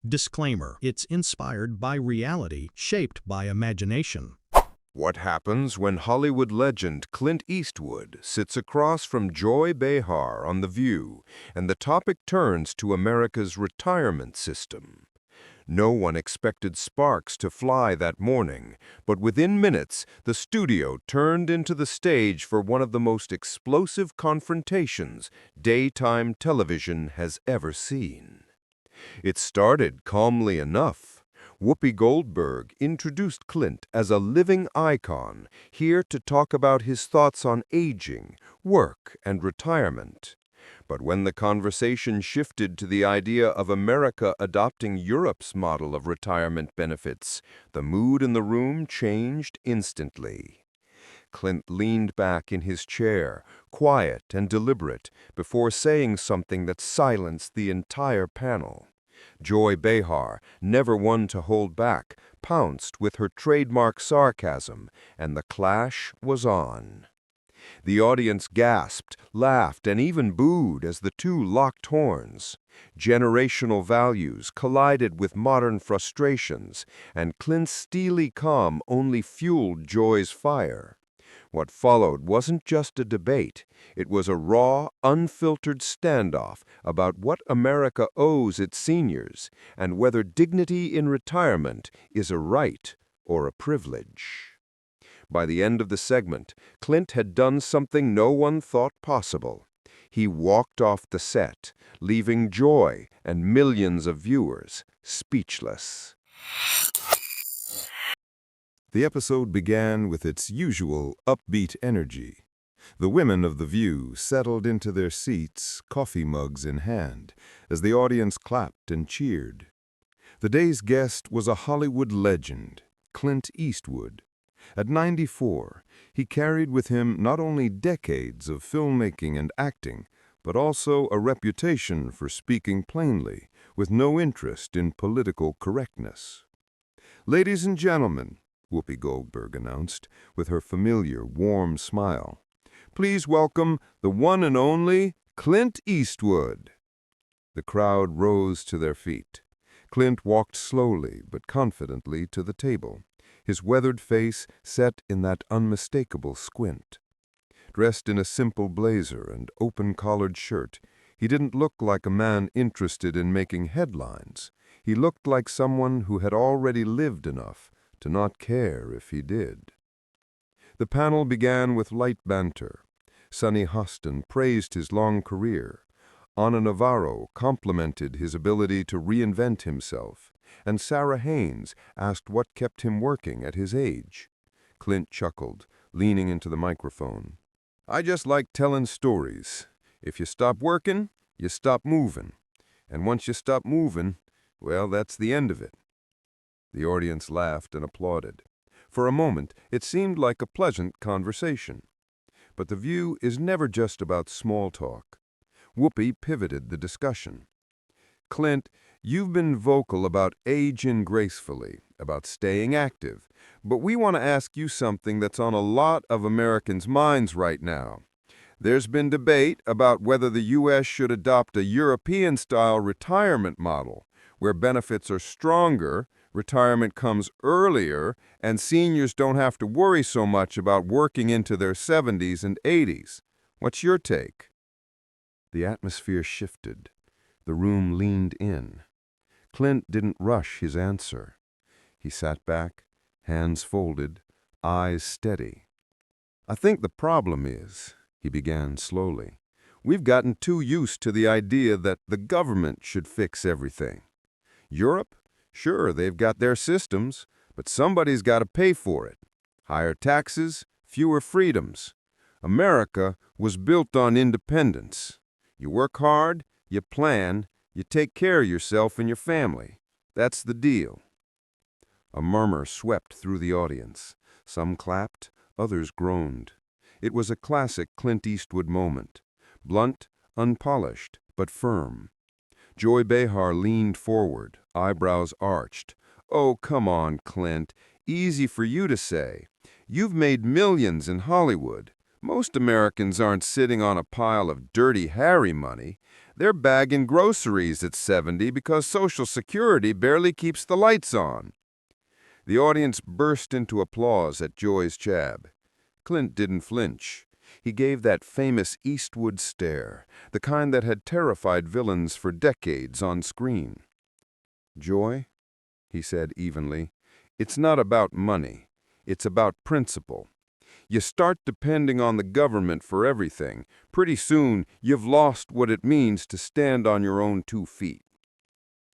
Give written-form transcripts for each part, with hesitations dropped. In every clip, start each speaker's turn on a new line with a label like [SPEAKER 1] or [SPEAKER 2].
[SPEAKER 1] Disclaimer: it's inspired by reality, shaped by imagination.
[SPEAKER 2] What happens when Hollywood legend Clint Eastwood sits across from Joy Behar on The View, and the topic turns to America's retirement system? No one expected sparks to fly that morning, but within minutes, the studio turned into the stage for one of the most explosive confrontations daytime television has ever seen. It started calmly enough. Whoopi Goldberg introduced Clint as a living icon, here to talk about his thoughts on aging, work, and retirement. But when the conversation shifted to the idea of America adopting Europe's model of retirement benefits, the mood in the room changed instantly. Clint leaned back in his chair, quiet and deliberate, before saying something that silenced the entire panel. Joy Behar, never one to hold back, pounced with her trademark sarcasm, and the clash was on. The audience gasped, laughed, and even booed as the two locked horns. Generational values collided with modern frustrations, and Clint's steely calm only fueled Joy's fire. What followed wasn't just a debate. It was a raw, unfiltered standoff about what America owes its seniors and whether dignity in retirement is a right or a privilege. By the end of the segment, Clint had done something no one thought possible. He walked off the set, leaving Joy and millions of viewers speechless.
[SPEAKER 3] The episode began with its usual upbeat energy. The women of The View settled into their seats, coffee mugs in hand, as the audience clapped and cheered. The day's guest was a Hollywood legend, Clint Eastwood. At 94, he carried with him not only decades of filmmaking and acting, but also a reputation for speaking plainly, with no interest in political correctness. "Ladies and gentlemen," Whoopi Goldberg announced, with her familiar, warm smile, "please welcome the one and only Clint Eastwood." The crowd rose to their feet. Clint walked slowly but confidently to the table, his weathered face set in that unmistakable squint. Dressed in a simple blazer and open-collared shirt, he didn't look like a man interested in making headlines. He looked like someone who had already lived enough to not care if he did. The panel began with light banter. Sonny Hostin praised his long career. Ana Navarro complimented his ability to reinvent himself, and Sarah Haynes asked what kept him working at his age. Clint chuckled, leaning into the microphone. "I just like telling stories. If you stop working, you stop moving. And once you stop moving, well, that's the end of it." The audience laughed and applauded. For a moment, it seemed like a pleasant conversation. But The View is never just about small talk. Whoopi pivoted the discussion. "Clint, you've been vocal about aging gracefully, about staying active, but we want to ask you something that's on a lot of Americans' minds right now. There's been debate about whether the U.S. should adopt a European-style retirement model, where benefits are stronger, retirement comes earlier, and seniors don't have to worry so much about working into their 70s and 80s. What's your take?" The atmosphere shifted. The room leaned in. Clint didn't rush his answer. He sat back, hands folded, eyes steady. "I think the problem is," he began slowly, "we've gotten too used to the idea that the government should fix everything. Europe? Sure, they've got their systems, but somebody's got to pay for it. Higher taxes, fewer freedoms. America was built on independence. You work hard, you plan, you take care of yourself and your family. That's the deal." A murmur swept through the audience. Some clapped, others groaned. It was a classic Clint Eastwood moment. Blunt, unpolished, but firm. Joy Behar leaned forward, eyebrows arched. "Oh, come on, Clint. Easy for you to say. You've made millions in Hollywood.
[SPEAKER 2] Most Americans aren't sitting on a pile of Dirty Harry money. They're bagging groceries at 70 because Social Security barely keeps the lights on. The audience burst into applause at Joy's jab. Clint didn't flinch. He gave that famous Eastwood stare, the kind that had terrified villains for decades on screen. "Joy," he said evenly, "it's not about money. It's about principle. You start depending on the government for everything. Pretty soon, you've lost what it means to stand on your own 2 feet.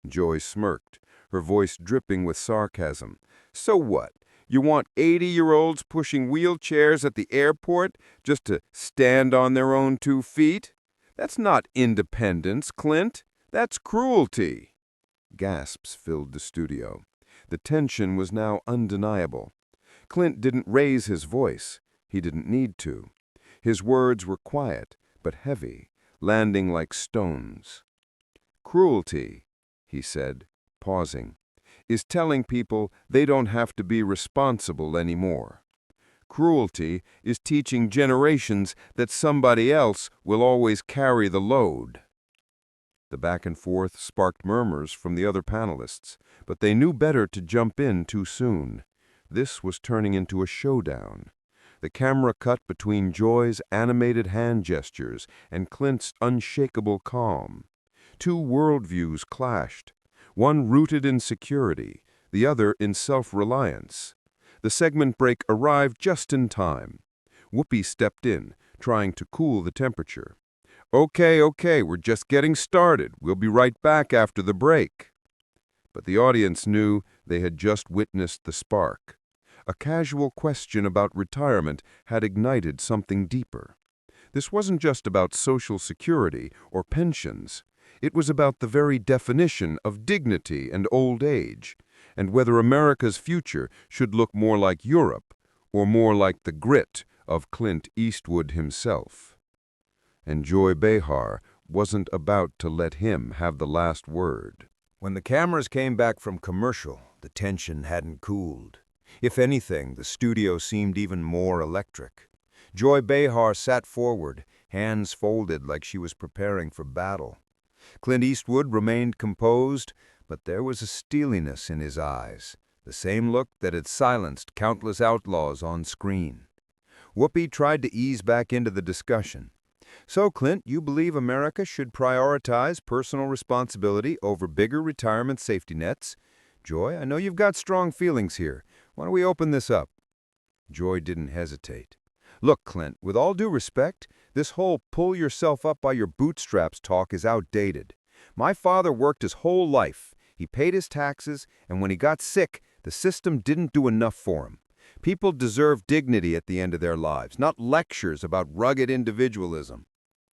[SPEAKER 2] Joy smirked, her voice dripping with sarcasm. "So what? You want 80-year-olds pushing wheelchairs at the airport just to stand on their own 2 feet? That's not independence, Clint. That's cruelty." Gasps filled the studio. The tension was now undeniable. Clint didn't raise his voice. He didn't need to. His words were quiet, but heavy, landing like stones. "Cruelty," he said, pausing, "is telling people they don't have to be responsible anymore. Cruelty is teaching generations that somebody else will always carry the load." The back and forth sparked murmurs from the other panelists, but they knew better to jump in too soon. This was turning into a showdown. The camera cut between Joy's animated hand gestures and Clint's unshakable calm. 2 worldviews clashed, one rooted in security, the other in self-reliance. The segment break arrived just in time. Whoopi stepped in, trying to cool the temperature. Okay, we're just getting started. We'll be right back after the break." But the audience knew they had just witnessed the spark. A casual question about retirement had ignited something deeper. This wasn't just about Social Security or pensions. It was about the very definition of dignity and old age, and whether America's future should look more like Europe or more like the grit of Clint Eastwood himself. And Joy Behar wasn't about to let him have the last word.
[SPEAKER 4] When the cameras came back from commercial, the tension hadn't cooled. If anything, the studio seemed even more electric. Joy Behar sat forward, hands folded like she was preparing for battle. Clint Eastwood remained composed, but there was a steeliness in his eyes, the same look that had silenced countless outlaws on screen. Whoopi tried to ease back into the discussion. "So, Clint, you believe America should prioritize personal responsibility over bigger retirement safety nets. Joy, I know you've got strong feelings here. Why don't we open this up?" Joy didn't hesitate. "Look, Clint, with all due respect, this whole pull yourself up by your bootstraps talk is outdated. My father worked his whole life. He paid his taxes, and when he got sick, the system didn't do enough for him. People deserve dignity at the end of their lives, not lectures about rugged individualism."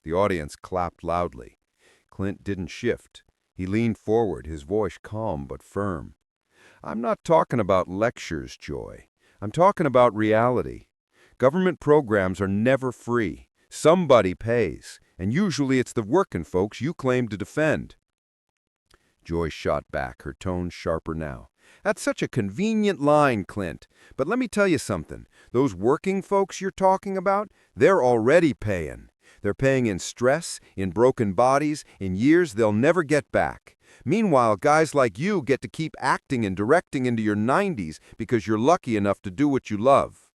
[SPEAKER 4] The audience clapped loudly. Clint didn't shift. He leaned forward, his voice calm but firm. "I'm not talking about lectures, Joy. I'm talking about reality. Government programs are never free. Somebody pays, and usually it's the working folks you claim to defend." Joy shot back, her tone sharper now. "That's such a convenient line, Clint. But let me tell you something. Those working folks you're talking about, they're already paying. They're paying in stress, in broken bodies, in years they'll never get back. Meanwhile, guys like you get to keep acting and directing into your 90s because you're lucky enough to do what you love."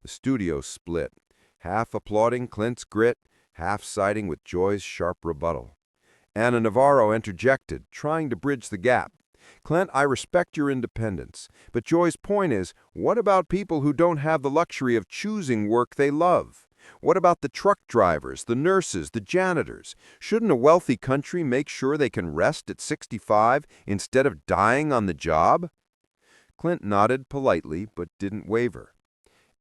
[SPEAKER 4] The studio split, half applauding Clint's grit, half siding with Joy's sharp rebuttal. Anna Navarro interjected, trying to bridge the gap. "Clint, I respect your independence, but Joy's point is, what about people who don't have the luxury of choosing work they love? What about the truck drivers, the nurses, the janitors? Shouldn't a wealthy country make sure they can rest at 65 instead of dying on the job?" Clint nodded politely, but didn't waver.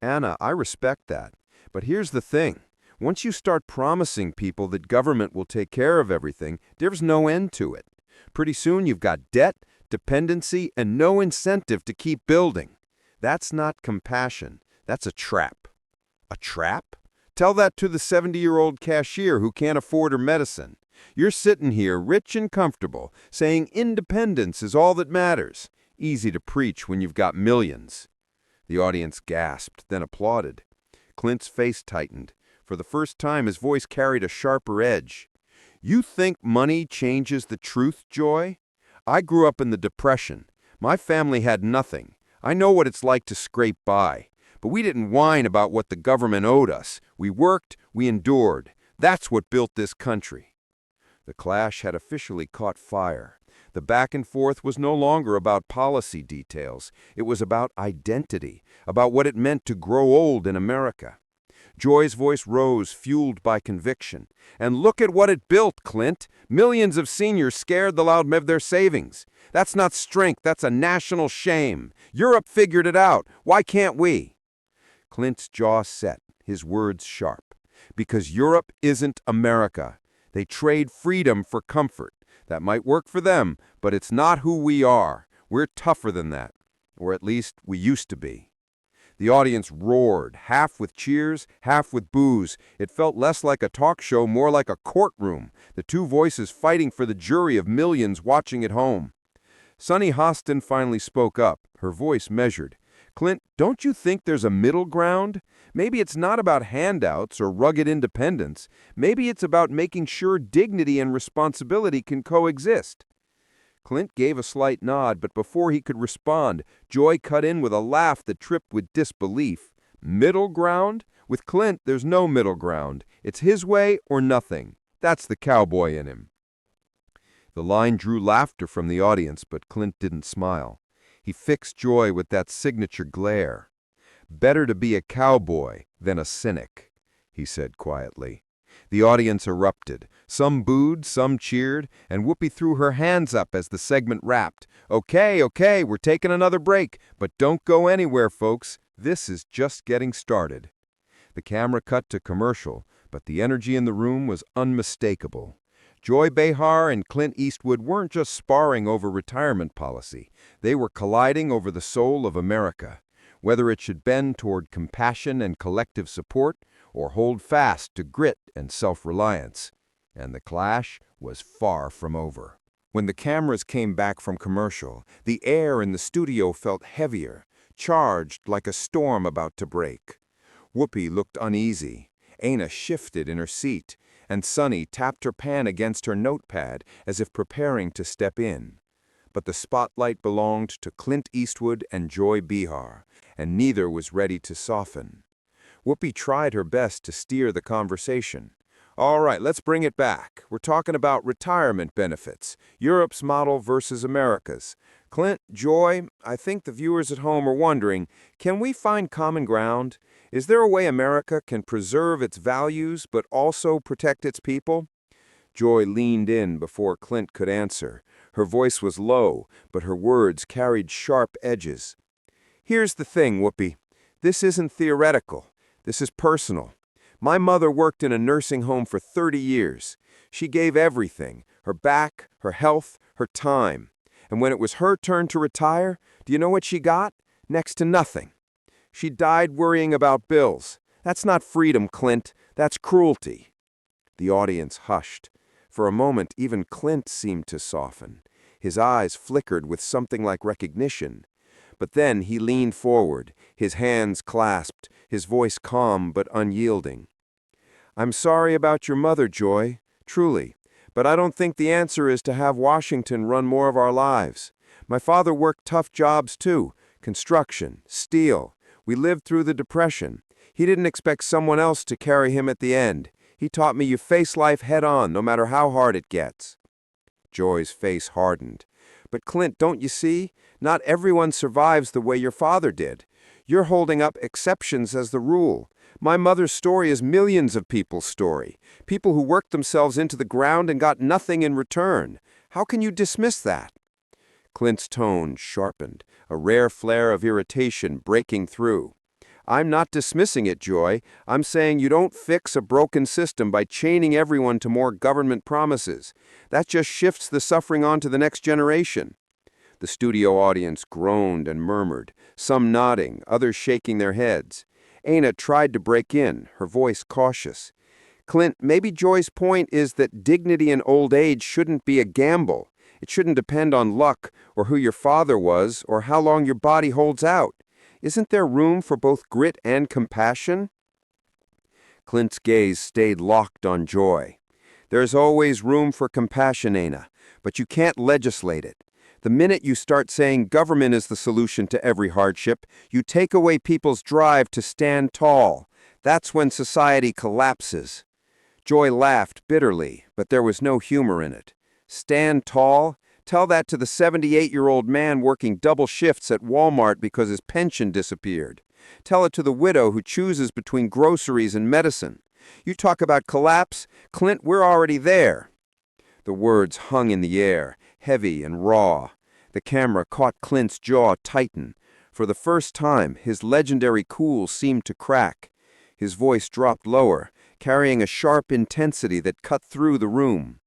[SPEAKER 4] "Anna, I respect that. But here's the thing. Once you start promising people that government will take care of everything, there's no end to it. Pretty soon you've got debt, dependency, and no incentive to keep building. That's not compassion. That's a trap." "A trap? Tell that to the 70-year-old cashier who can't afford her medicine. You're sitting here, rich and comfortable, saying independence is all that matters. Easy to preach when you've got millions." The audience gasped, then applauded.
[SPEAKER 2] Clint's face tightened. For the first time, his voice carried a sharper edge. "You think money changes the truth, Joy? I grew up in the Depression. My family had nothing. I know what it's like to scrape by. But we didn't whine about what the government owed us. We worked, we endured. That's what built this country." The clash had officially caught fire. The back and forth was no longer about policy details. It was about identity, about what it meant to grow old in America. Joy's voice rose, fueled by conviction. "And look at what it built, Clint. Millions of seniors scared the loud of their savings. That's not strength, that's a national shame. Europe figured it out. Why can't we?" Clint's jaw set, his words sharp. "Because Europe isn't America. They trade freedom for comfort. That might work for them, but it's not who we are. We're tougher than that. Or at least we used to be." The audience roared, half with cheers, half with boos. It felt less like a talk show, more like a courtroom, the two voices fighting for the jury of millions watching at home. Sunny Hostin finally spoke up, her voice measured. "Clint, don't you think there's a middle ground? Maybe it's not about handouts or rugged independence. Maybe it's about making sure dignity and responsibility can coexist." Clint gave a slight nod, but before he could respond, Joy cut in with a laugh that tripped with disbelief. "Middle ground? With Clint, there's no middle ground. It's his way or nothing. That's the cowboy in him." The line drew laughter from the audience, but Clint didn't smile. He fixed Joy with that signature glare. "Better to be a cowboy than a cynic," he said quietly. The audience erupted. Some booed, some cheered, and Whoopi threw her hands up as the segment wrapped. Okay, we're taking another break, but don't go anywhere, folks. This is just getting started." The camera cut to commercial, but the energy in the room was unmistakable. Joy Behar and Clint Eastwood weren't just sparring over retirement policy. They were colliding over the soul of America, whether it should bend toward compassion and collective support or hold fast to grit and self-reliance. And the clash was far from over. When the cameras came back from commercial, the air in the studio felt heavier, charged like a storm about to break. Whoopi looked uneasy. Aina shifted in her seat, and Sunny tapped her pen against her notepad as if preparing to step in. But the spotlight belonged to Clint Eastwood and Joy Behar, and neither was ready to soften. Whoopi tried her best to steer the conversation. "All right, let's bring it back. We're talking about retirement benefits, Europe's model versus America's. Clint, Joy, I think the viewers at home are wondering, can we find common ground? Is there a way America can preserve its values but also protect its people?" Joy leaned in before Clint could answer. Her voice was low, but her words carried sharp edges. "Here's the thing, Whoopi. This isn't theoretical. This is personal. My mother worked in a nursing home for 30 years. She gave everything, her back, her health, her time. And when it was her turn to retire, do you know what she got? Next to nothing. She died worrying about bills. That's not freedom, Clint. That's cruelty." The audience hushed. For a moment, even Clint seemed to soften. His eyes flickered with something like recognition. But then he leaned forward, his hands clasped, his voice calm but unyielding. "I'm sorry about your mother, Joy, truly, but I don't think the answer is to have Washington run more of our lives. My father worked tough jobs too, construction, steel. We lived through the Depression. He didn't expect someone else to carry him at the end. He taught me you face life head on, no matter how hard it gets." Joy's face hardened. "But Clint, don't you see? Not everyone survives the way your father did. You're holding up exceptions as the rule. My mother's story is millions of people's story. People who worked themselves into the ground and got nothing in return. How can you dismiss that?" Clint's tone sharpened, a rare flare of irritation breaking through. "I'm not dismissing it, Joy. I'm saying you don't fix a broken system by chaining everyone to more government promises. That just shifts the suffering on to the next generation." The studio audience groaned and murmured, some nodding, others shaking their heads. Aina tried to break in, her voice cautious. "Clint, maybe Joy's point is that dignity in old age shouldn't be a gamble. It shouldn't depend on luck, or who your father was, or how long your body holds out. Isn't there room for both grit and compassion?" Clint's gaze stayed locked on Joy. "There's always room for compassion, Ana, but you can't legislate it. The minute you start saying government is the solution to every hardship, you take away people's drive to stand tall. That's when society collapses." Joy laughed bitterly, but there was no humor in it. Stand tall? Tell that to the 78-year-old man working double shifts at Walmart because his pension disappeared. Tell it to the widow who chooses between groceries and medicine. You talk about collapse? Clint, we're already there. The words hung in the air, heavy and raw. The camera caught Clint's jaw tighten. For the first time, his legendary cool seemed to crack. His voice dropped lower, carrying a sharp intensity that cut through the room.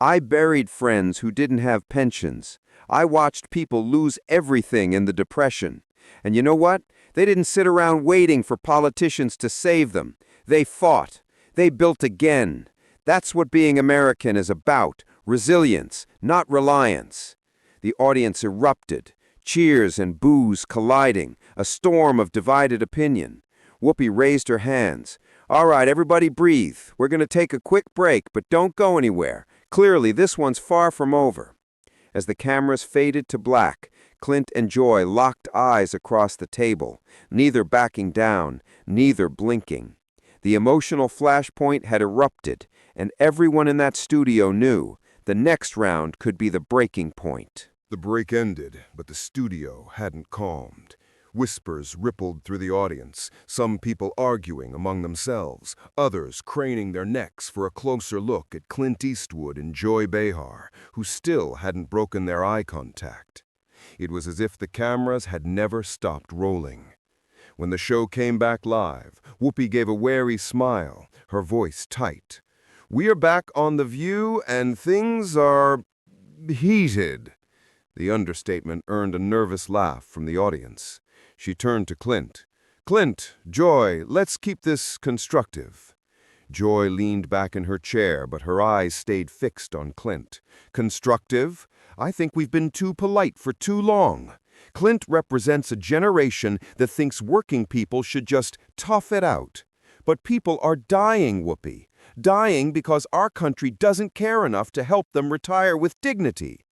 [SPEAKER 2] "I buried friends who didn't have pensions. I watched people lose everything in the Depression. And you know what? They didn't sit around waiting for politicians to save them. They fought. They built again. That's what being American is about. Resilience, not reliance." The audience erupted. Cheers and boos colliding, a storm of divided opinion. Whoopi raised her hands. "All right, everybody breathe. We're going to take a quick break, but don't go anywhere. Clearly, this one's far from over." As the cameras faded to black, Clint and Joy locked eyes across the table, neither backing down, neither blinking. The emotional flashpoint had erupted, and everyone in that studio knew the next round could be the breaking point.
[SPEAKER 3] The break ended, but the studio hadn't calmed. Whispers rippled through the audience, some people arguing among themselves, others craning their necks for a closer look at Clint Eastwood and Joy Behar, who still hadn't broken their eye contact. It was as if the cameras had never stopped rolling. When the show came back live, Whoopi gave a wary smile, her voice tight. "We're back on The View, and things are heated." The understatement earned a nervous laugh from the audience. She turned to Clint. "Clint, Joy, let's keep this constructive." Joy leaned back in her chair, but her eyes stayed fixed on Clint. "Constructive? I think we've been too polite for too long. Clint represents a generation that thinks working people should just tough it out. But people are dying, Whoopi. Dying because our country doesn't care enough to help them retire with dignity."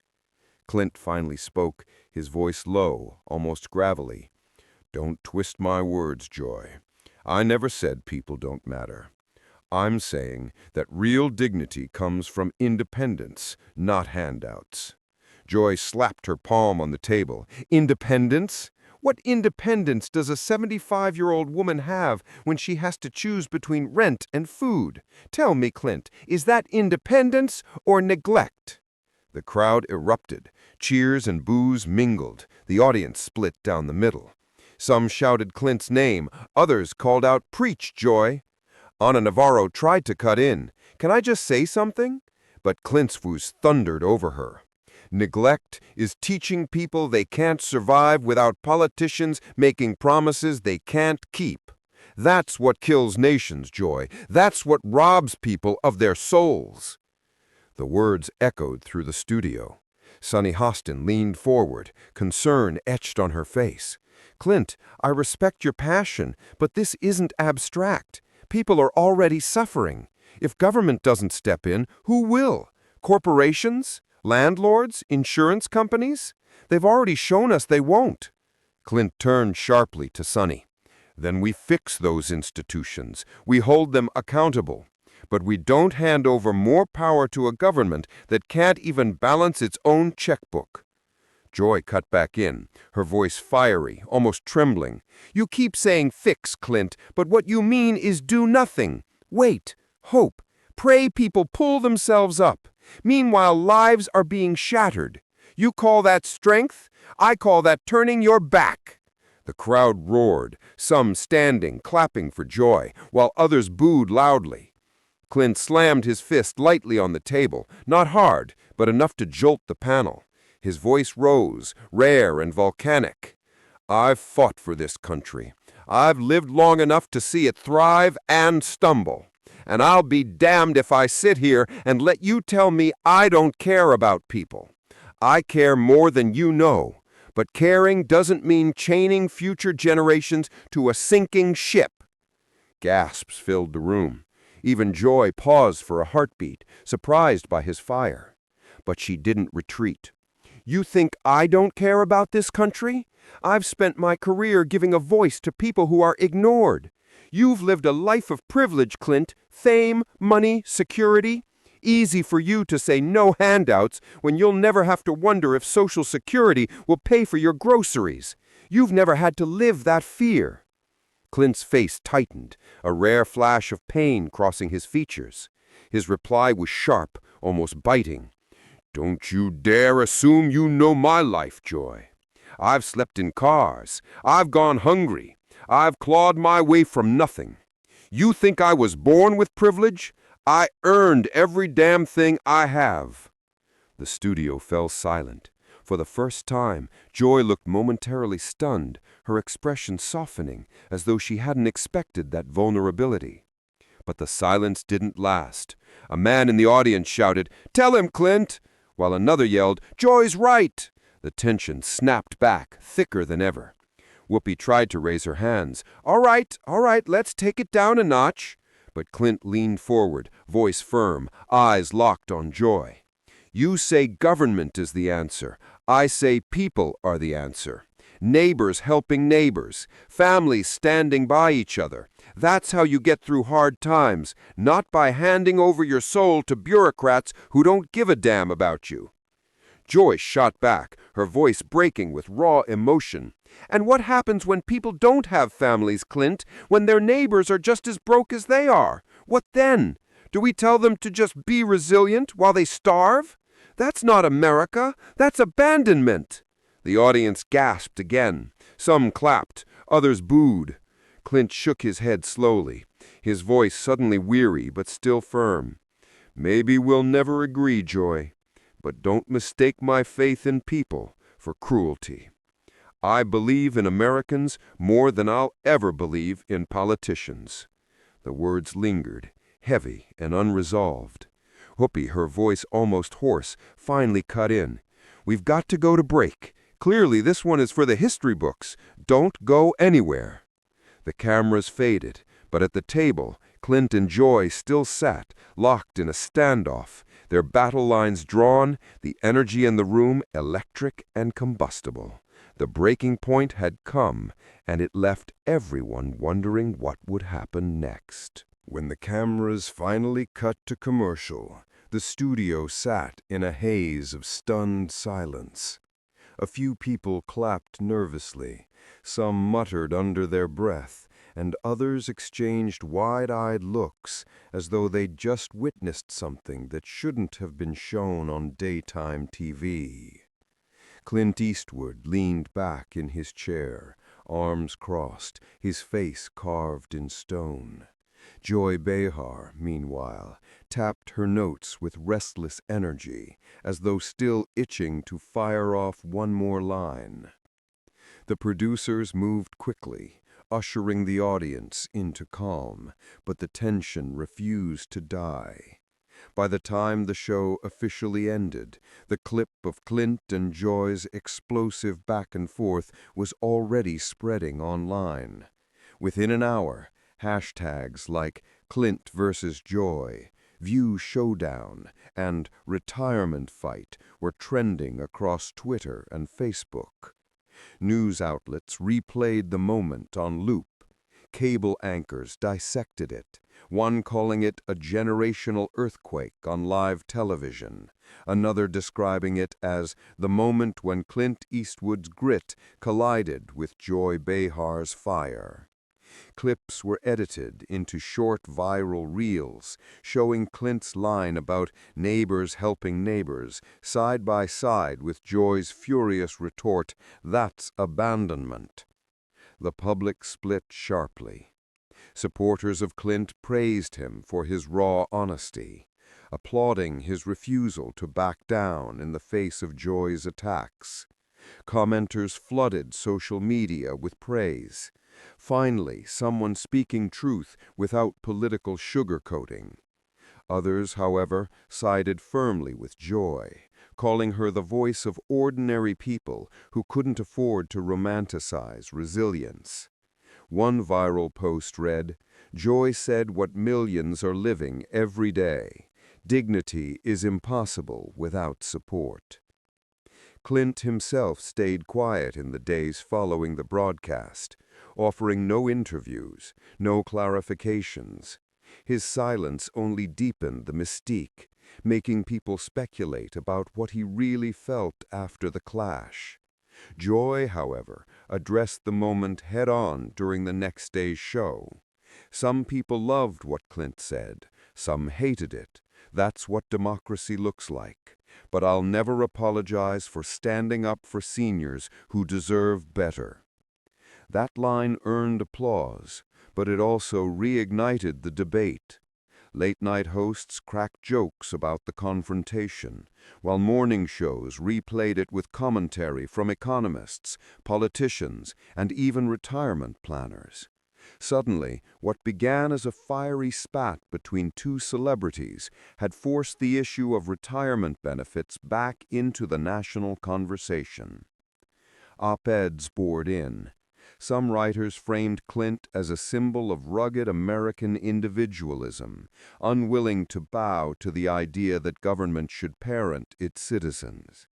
[SPEAKER 3] Clint finally spoke, his voice low, almost gravelly. "Don't twist my words, Joy. I never said people don't matter. I'm saying that real dignity comes from independence, not handouts." Joy slapped her palm on the table. "Independence? What independence does a 75-year-old woman have when she has to choose between rent and food? Tell me, Clint, is that independence or neglect?" The crowd erupted. Cheers and boos mingled. The audience split down the middle. Some shouted Clint's name. Others called out, "Preach, Joy." Ana Navarro tried to cut in. "Can I just say something?" But Clint's voice thundered over her. "Neglect is teaching people they can't survive without politicians making promises they can't keep. That's what kills nations, Joy. That's what robs people of their souls." The words echoed through the studio. Sunny Hostin leaned forward, concern etched on her face. "Clint, I respect your passion, but this isn't abstract. People are already suffering. If government doesn't step in, who will? Corporations? Landlords? Insurance companies? They've already shown us they won't." Clint turned sharply to Sunny. "Then we fix those institutions. We hold them accountable. But we don't hand over more power to a government that can't even balance its own checkbook." Joy cut back in, her voice fiery, almost trembling. "You keep saying fix, Clint, but what you mean is do nothing. Wait, hope, pray people pull themselves up. Meanwhile, lives are being shattered. You call that strength? I call that turning your back." The crowd roared, some standing, clapping for joy, while others booed loudly. Clint slammed his fist lightly on the table, not hard, but enough to jolt the panel. His voice rose, rare and volcanic. "I've fought for this country. I've lived long enough to see it thrive and stumble. And I'll be damned if I sit here and let you tell me I don't care about people. I care more than you know, but caring doesn't mean chaining future generations to a sinking ship."
[SPEAKER 2] Gasps filled the room. Even Joy paused for a heartbeat, surprised by his fire. But she didn't retreat. "You think I don't care about this country? I've spent my career giving a voice to people who are ignored. You've lived a life of privilege, Clint. Fame, money, security. Easy for you to say no handouts when you'll never have to wonder if Social Security will pay for your groceries. You've never had to live that fear." Clint's face tightened, a rare flash of pain crossing his features. His reply was sharp, almost biting. "Don't you dare assume you know my life, Joy. I've slept in cars. I've gone hungry. I've clawed my way from nothing. You think I was born with privilege? I earned every damn thing I have." The studio fell silent. For the first time, Joy looked momentarily stunned, her expression softening, as though she hadn't expected that vulnerability. But the silence didn't last. A man in the audience shouted, "Tell him, Clint!" while another yelled, "Joy's right!" The tension snapped back, thicker than ever. Whoopi tried to raise her hands. All right, let's take it down a notch." But Clint leaned forward, voice firm, eyes locked on Joy. "You say government is the answer. I say people are the answer. Neighbors helping neighbors, families standing by each other. That's how you get through hard times, not by handing over your soul to bureaucrats who don't give a damn about you." Joy shot back, her voice breaking with raw emotion. "And what happens when people don't have families, Clint? When their neighbors are just as broke as they are? What then? Do we tell them to just be resilient while they starve? That's not America. That's abandonment." The audience gasped again. Some clapped, others booed. Clint shook his head slowly, his voice suddenly weary but still firm. "Maybe we'll never agree, Joy, but don't mistake my faith in people for cruelty. I believe in Americans more than I'll ever believe in politicians." The words lingered, heavy and unresolved. Whoopi, her voice almost hoarse, finally cut in. "We've got to go to break. Clearly this one is for the history books. Don't go anywhere." The cameras faded, but at the table, Clint and Joy still sat, locked in a standoff, their battle lines drawn, the energy in the room electric and combustible. The breaking point had come, and it left everyone wondering what would happen next. When the cameras finally cut to commercial, the studio sat in a haze of stunned silence. A few people clapped nervously, some muttered under their breath, and others exchanged wide-eyed looks as though they'd just witnessed something that shouldn't have been shown on daytime TV. Clint Eastwood leaned back in his chair, arms crossed, his face carved in stone. Joy Behar, meanwhile, tapped her notes with restless energy, as though still itching to fire off one more line. The producers moved quickly, ushering the audience into calm, but the tension refused to die. By the time the show officially ended, the clip of Clint and Joy's explosive back and forth was already spreading online. Within an hour, hashtags like Clint versus Joy, View Showdown, and Retirement Fight were trending across Twitter and Facebook. News outlets replayed the moment on loop. Cable anchors dissected it, one calling it a generational earthquake on live television, another describing it as the moment when Clint Eastwood's grit collided with Joy Behar's fire. Clips were edited into short viral reels, showing Clint's line about neighbors helping neighbors, side by side with Joy's furious retort, "That's abandonment." The public split sharply. Supporters of Clint praised him for his raw honesty, applauding his refusal to back down in the face of Joy's attacks. Commenters flooded social media with praise. Finally, someone speaking truth without political sugarcoating. Others, however, sided firmly with Joy, calling her the voice of ordinary people who couldn't afford to romanticize resilience. One viral post read, "Joy said what millions are living every day. Dignity is impossible without support." Clint himself stayed quiet in the days following the broadcast, offering no interviews, no clarifications. His silence only deepened the mystique, making people speculate about what he really felt after the clash. Joy, however, addressed the moment head-on during the next day's show. Some people loved what Clint said, some hated it. That's what democracy looks like. But I'll never apologize for standing up for seniors who deserve better. That line earned applause, but it also reignited the debate. Late-night hosts cracked jokes about the confrontation, while morning shows replayed it with commentary from economists, politicians, and even retirement planners. Suddenly, what began as a fiery spat between two celebrities had forced the issue of retirement benefits back into the national conversation. Op-eds poured in. Some writers framed Clint as a symbol of rugged American individualism, unwilling to bow to the idea that government should parent its citizens.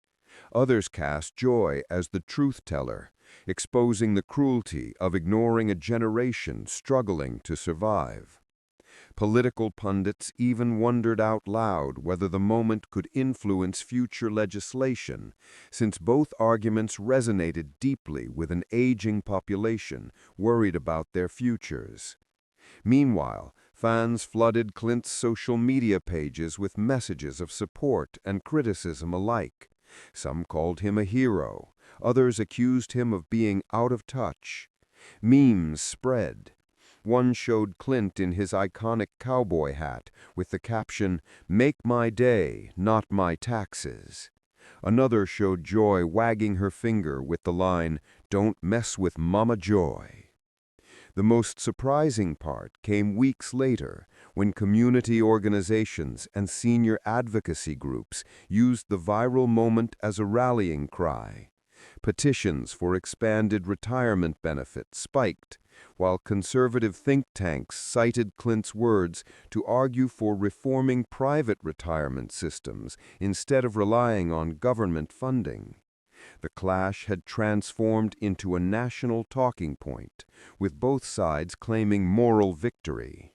[SPEAKER 2] Others cast Joy as the truth-teller, exposing the cruelty of ignoring a generation struggling to survive. Political pundits even wondered out loud whether the moment could influence future legislation, since both arguments resonated deeply with an aging population worried about their futures. Meanwhile, fans flooded Clint's social media pages with messages of support and criticism alike. Some called him a hero, others accused him of being out of touch. Memes spread. One showed Clint in his iconic cowboy hat with the caption, "Make my day, not my taxes." Another showed Joy wagging her finger with the line, "Don't mess with Mama Joy." The most surprising part came weeks later, when community organizations and senior advocacy groups used the viral moment as a rallying cry. Petitions for expanded retirement benefits spiked, while conservative think tanks cited Clint's words to argue for reforming private retirement systems instead of relying on government funding. The clash had transformed into a national talking point, with both sides claiming moral victory.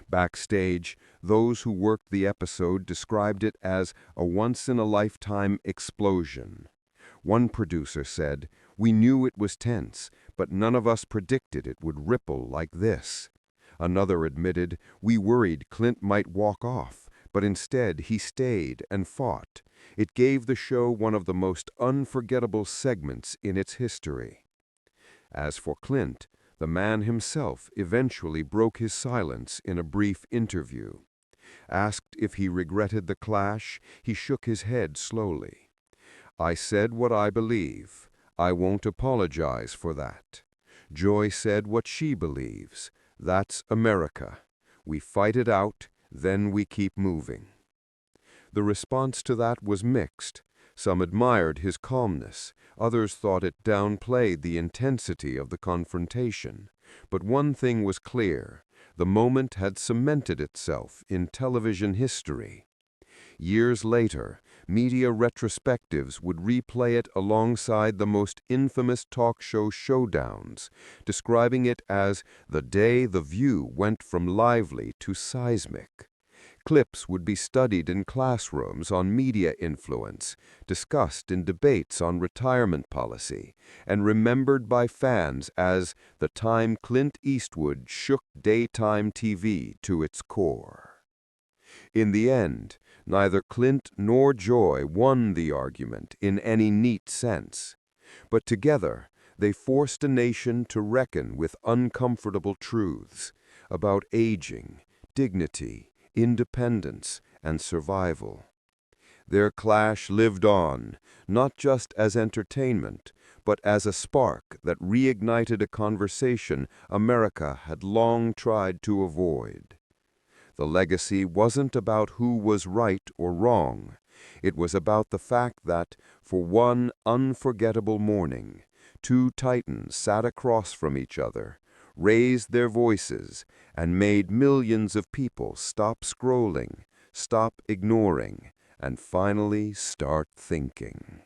[SPEAKER 2] Backstage, those who worked the episode described it as a once-in-a-lifetime explosion. One producer said, "We knew it was tense, but none of us predicted it would ripple like this." Another admitted, "We worried Clint might walk off, but instead he stayed and fought. It gave the show one of the most unforgettable segments in its history." As for Clint, the man himself eventually broke his silence in a brief interview. Asked if he regretted the clash, he shook his head slowly. "I said what I believe. I won't apologize for that. Joy said what she believes. That's America. We fight it out, then we keep moving." The response to that was mixed. Some admired his calmness, others thought it downplayed the intensity of the confrontation. But one thing was clear: the moment had cemented itself in television history. Years later, media retrospectives would replay it alongside the most infamous talk show showdowns, describing it as the day The View went from lively to seismic. Clips would be studied in classrooms on media influence, discussed in debates on retirement policy, and remembered by fans as the time Clint Eastwood shook daytime TV to its core. In the end, neither Clint nor Joy won the argument in any neat sense, but together they forced a nation to reckon with uncomfortable truths about aging, dignity, independence, and survival. Their clash lived on, not just as entertainment, but as a spark that reignited a conversation America had long tried to avoid. The legacy wasn't about who was right or wrong. It was about the fact that, for one unforgettable morning, two titans sat across from each other, raised their voices, and made millions of people stop scrolling, stop ignoring, and finally start thinking.